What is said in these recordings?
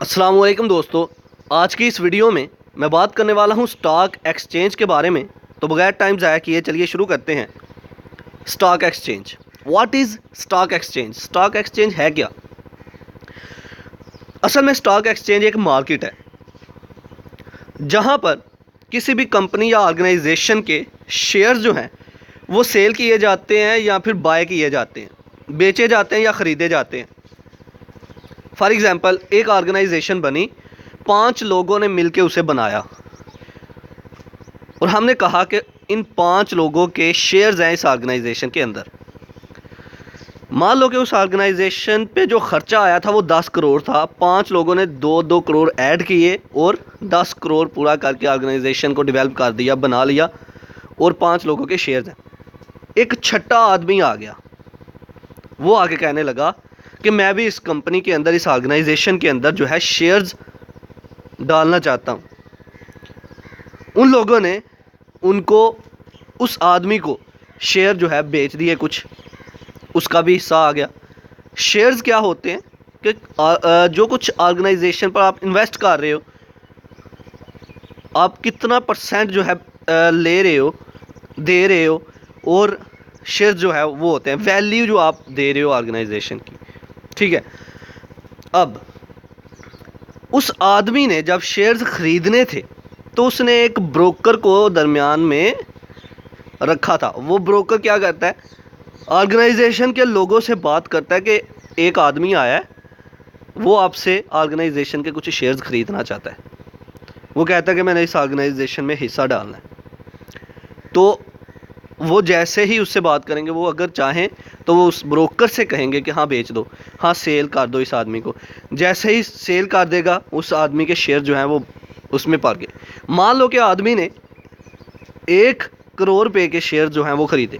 अस्सलाम वालेकुम दोस्तों, आज की इस वीडियो में मैं बात करने वाला हूं स्टॉक एक्सचेंज के बारे में। तो बगैर टाइम ज़ाया किए चलिए शुरू करते हैं। Stock exchange, what is stock exchange? Stock exchange है क्या? असल में स्टॉक एक्सचेंज एक मार्केट है जहां पर किसी भी कंपनी या ऑर्गेनाइजेशन के शेयर्स जो हैं वो सेल किए जाते हैं या फिर बाय किए जाते हैं, बेचे जाते हैं या ख़रीदे जाते हैं। फॉर एग्ज़ाम्पल, एक ऑर्गेनाइजेशन बनी, 5 लोगों ने मिलकर उसे बनाया और हमने कहा कि इन 5 लोगों के शेयर्स हैं इस ऑर्गेनाइजेशन के अंदर। मान लो कि उस ऑर्गेनाइजेशन पे जो खर्चा आया था वो 10 करोड़ था। 5 लोगों ने 2-2 करोड़ ऐड किए और 10 करोड़ पूरा करके ऑर्गेनाइजेशन को डेवलप कर दिया, बना लिया, और 5 लोगों के शेयर्स हैं। एक छठा आदमी आ गया, वो आके कहने लगा कि मैं भी इस कंपनी के अंदर, इस ऑर्गेनाइजेशन के अंदर जो है शेयर्स डालना चाहता हूँ। उन लोगों ने उनको, उस आदमी को शेयर जो है बेच दिए, कुछ उसका भी हिस्सा आ गया। शेयर्स क्या होते हैं कि जो कुछ ऑर्गेनाइजेशन पर आप इन्वेस्ट कर रहे हो, आप कितना परसेंट जो है ले रहे हो, दे रहे हो, और शेयर जो है वो होते हैं वैल्यू जो आप दे रहे हो ऑर्गेनाइजेशन की। ठीक है। अब उस आदमी ने जब शेयर्स ख़रीदने थे तो उसने एक ब्रोकर को दरमियान में रखा था। वो ब्रोकर क्या करता है, ऑर्गेनाइजेशन के लोगों से बात करता है कि एक आदमी आया है, वो आपसे ऑर्गेनाइजेशन के कुछ शेयर्स ख़रीदना चाहता है। वो कहता है कि मैंने इस ऑर्गेनाइजेशन में हिस्सा डालना है। तो वो जैसे ही उससे बात करेंगे, वो अगर चाहें तो वो उस ब्रोकर से कहेंगे कि हाँ बेच दो, हाँ सेल कर दो इस आदमी को। जैसे ही सेल कर देगा, उस आदमी के शेयर जो हैं वो उसमें पड़ गए। मान लो कि आदमी ने 1 करोड़ रुपए के शेयर जो हैं वो ख़रीदे।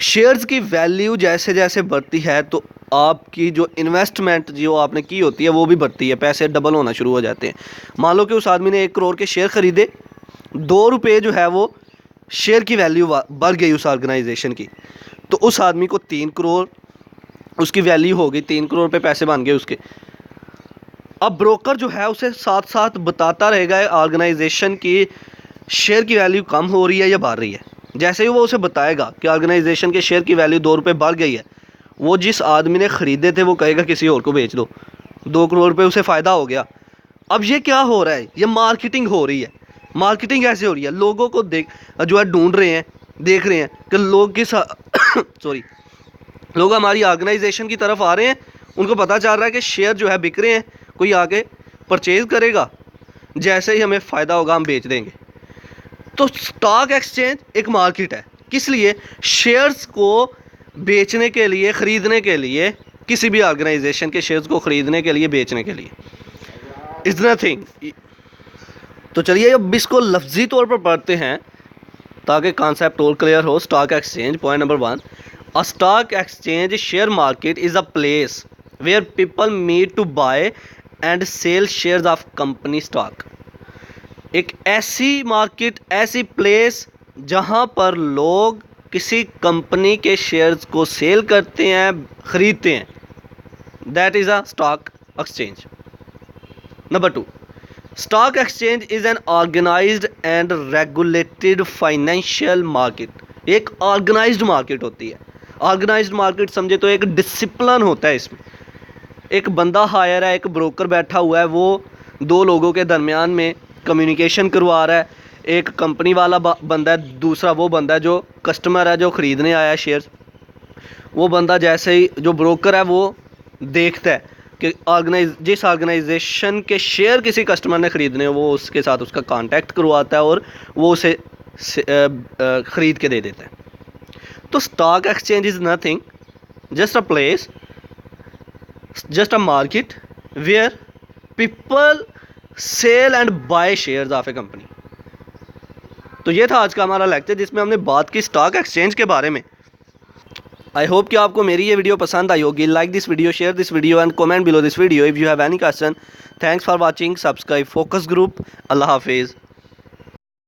शेयर्स की वैल्यू जैसे जैसे बढ़ती है तो आपकी जो इन्वेस्टमेंट जो आपने की होती है वो भी बढ़ती है, पैसे डबल होना शुरू हो जाते हैं। मान लो कि उस आदमी ने 1 करोड़ के शेयर ख़रीदे, 2 रुपये जो है वो शेयर की वैल्यू बढ़ गई उस ऑर्गेनाइजेशन की, तो उस आदमी को 3 करोड़ उसकी वैल्यू हो गई, 3 करोड़ पे पैसे बन गए उसके। अब ब्रोकर जो है उसे साथ साथ बताता रहेगा ऑर्गेनाइजेशन की शेयर की वैल्यू कम हो रही है या बढ़ रही है। जैसे ही वो उसे बताएगा कि ऑर्गेनाइजेशन के शेयर की वैल्यू 2 रुपये बढ़ गई है, वो जिस आदमी ने ख़रीदे थे वो कहेगा किसी और को बेच दो, 2 करोड़ रुपये उसे फ़ायदा हो गया। अब ये क्या हो रहा है, ये मार्केटिंग हो रही है। मार्केटिंग कैसे हो रही है? लोगों को जो है ढूंढ रहे हैं, देख रहे हैं कि लोग किस सॉरी लोग हमारी ऑर्गेनाइजेशन की तरफ आ रहे हैं। उनको पता चल रहा है कि शेयर जो है बिक रहे हैं, कोई आके परचेज़ करेगा, जैसे ही हमें फ़ायदा होगा हम बेच देंगे। तो स्टॉक एक्सचेंज एक मार्केट है, किस लिए? शेयर्स को बेचने के लिए, ख़रीदने के लिए, किसी भी ऑर्गेनाइजेशन के शेयर्स को ख़रीदने के लिए, बेचने के लिए। Is nothing. तो चलिए अब इसको लफ्ज़ी तौर पर पढ़ते हैं ताकि कॉन्सेप्ट और क्लियर हो। Stock exchange, point number 1, a stock exchange share market is a place where people meet to buy and sell shares of company stock. एक ऐसी मार्केट, ऐसी प्लेस जहां पर लोग किसी कंपनी के शेयर्स को सेल करते हैं, ख़रीदते हैं, that is a stock exchange. Number 2, stock exchange is an organised and regulated financial market. एक ऑर्गेनाइज्ड मार्केट होती है। ऑर्गेनाइज्ड मार्केट समझे तो एक डिसिप्लिन होता है। इसमें एक बंदा हायर है, एक ब्रोकर बैठा हुआ है, वो 2 लोगों के दरमियान में कम्युनिकेशन करवा रहा है। एक कंपनी वाला बंदा है, दूसरा वो बंदा है जो कस्टमर है, जो ख़रीदने आया है शेयर्स। वो बंदा जैसे ही, जो ब्रोकर है, वो देखता है कि जिस ऑर्गेनाइजेशन के शेयर किसी कस्टमर ने ख़रीदने हो, वो उसके साथ उसका कांटेक्ट करवाता है और वो उसे ख़रीद के दे देता है। तो stock exchange is nothing, just a place, just a market where people sell and buy shares of a company. तो ये था आज का हमारा लेक्चर जिसमें हमने बात की स्टॉक एक्सचेंज के बारे में। आई होप कि आपको मेरी ये वीडियो पसंद आई होगी। Like this video, share this video and comment below this video if you have any question. Thanks for watching. Subscribe Focus Group. अल्लाह हाफिज़।